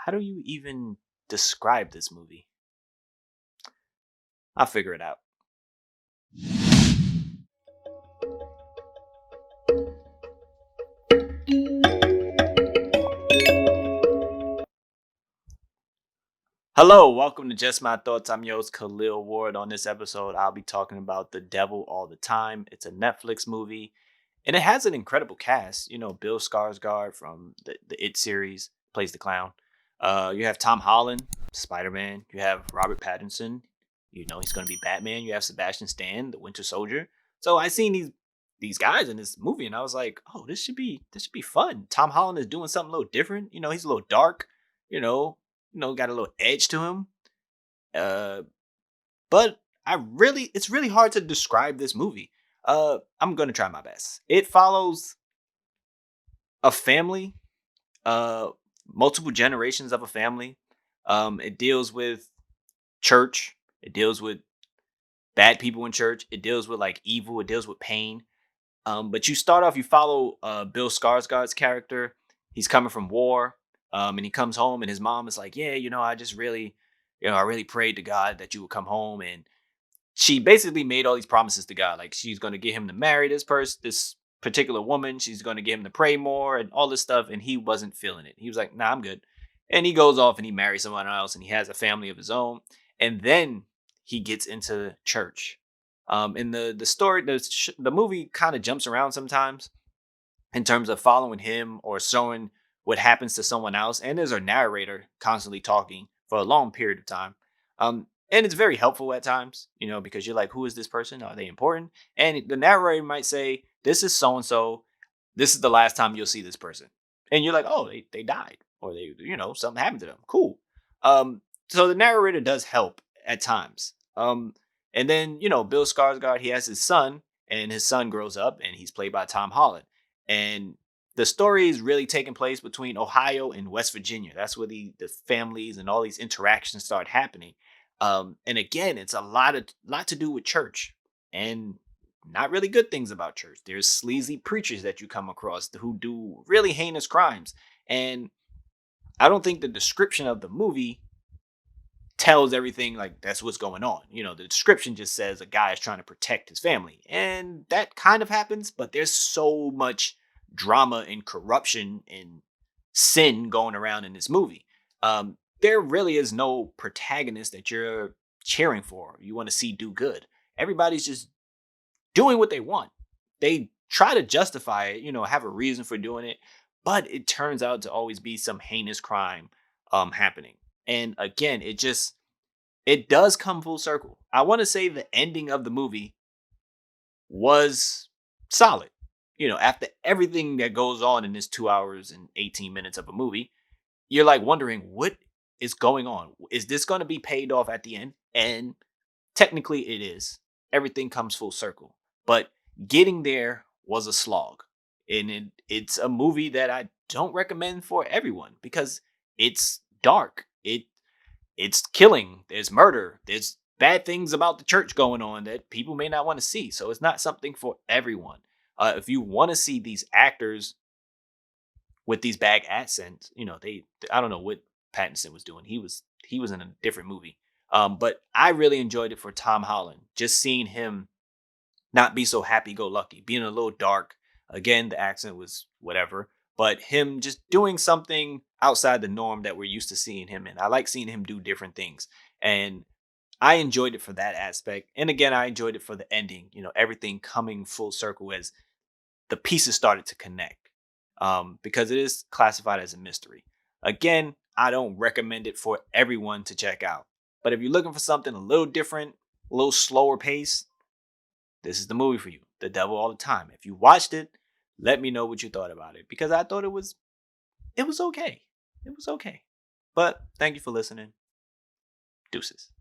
how do you even describe this movie? I'll figure it out. Hello, welcome to Just My Thoughts. I'm your host, Khalil Ward. On this episode, I'll be talking about The Devil All the Time. It's a Netflix movie, and it has an incredible cast. Bill Skarsgård from the It series plays the clown. You have Tom Holland, Spider-Man. You have Robert Pattinson. He's going to be Batman. You have Sebastian Stan, the Winter Soldier. So I seen these guys in this movie, and I was like, oh, this should be fun. Tom Holland is doing something a little different. He's a little dark. You know, got a little edge to him. Uh, but it's really hard to describe this movie. I'm gonna try my best. It follows a family, uh, multiple generations of a family. It deals with church. It deals with bad people in church. It deals with like evil. It deals with pain. But you start off, you follow Bill Skarsgård's character. He's coming from war, and he comes home, and his mom is like, "Yeah, I just really, I really prayed to God that you would come home." And she basically made all these promises to God, like she's going to get him to marry this particular woman. She's going to get him to pray more and all this stuff. And he wasn't feeling it. He was like, "Nah, I'm good." And he goes off and he marries someone else, and he has a family of his own. And then he gets into church. In the story, the movie kind of jumps around sometimes in terms of following him or showing what happens to someone else. And there's a narrator constantly talking for a long period of time. And it's very helpful at times, because you're like, who is this person? Are they important? And the narrator might say, this is so and so. This is the last time you'll see this person. And you're like, oh, they died or something happened to them. Cool. So the narrator does help at times. And then, Bill Skarsgård, he has his son, and his son grows up, and he's played by Tom Holland. And the story is really taking place between Ohio and West Virginia. That's where the families and all these interactions start happening. And again, it's a lot to do with church and not really good things about church. There's sleazy preachers that you come across who do really heinous crimes. And I don't think the description of the movie tells everything like that's what's going on. The description just says a guy is trying to protect his family. And that kind of happens, but there's so much drama and corruption and sin going around in this movie. There really is no protagonist that you're cheering for. You want to see do good. Everybody's just doing what they want. They try to justify it, have a reason for doing it, but it turns out to always be some heinous crime happening. And again, it does come full circle. I want to say the ending of the movie was solid. After everything that goes on in this 2 hours and 18 minutes of a movie, you're like wondering what is going on. Is this going to be paid off at the end? And technically it is. Everything comes full circle. But getting there was a slog. And it's a movie that I don't recommend for everyone because it's dark. It's killing. There's murder. There's bad things about the church going on that people may not want to see. So it's not something for everyone. If you want to see these actors with these bad accents, I don't know what Pattinson was doing. He was in a different movie. But I really enjoyed it for Tom Holland. Just seeing him not be so happy go lucky, being a little dark. Again, the accent was whatever, but him just doing something outside the norm that we're used to seeing him in. I like seeing him do different things. And I enjoyed it for that aspect. And again, I enjoyed it for the ending, everything coming full circle as the pieces started to connect. Because it is classified as a mystery. Again, I don't recommend it for everyone to check out. But if you're looking for something a little different, a little slower pace, this is the movie for you. The Devil All the Time. If you watched it, let me know what you thought about it because I thought it was okay. It was okay. But thank you for listening. Deuces.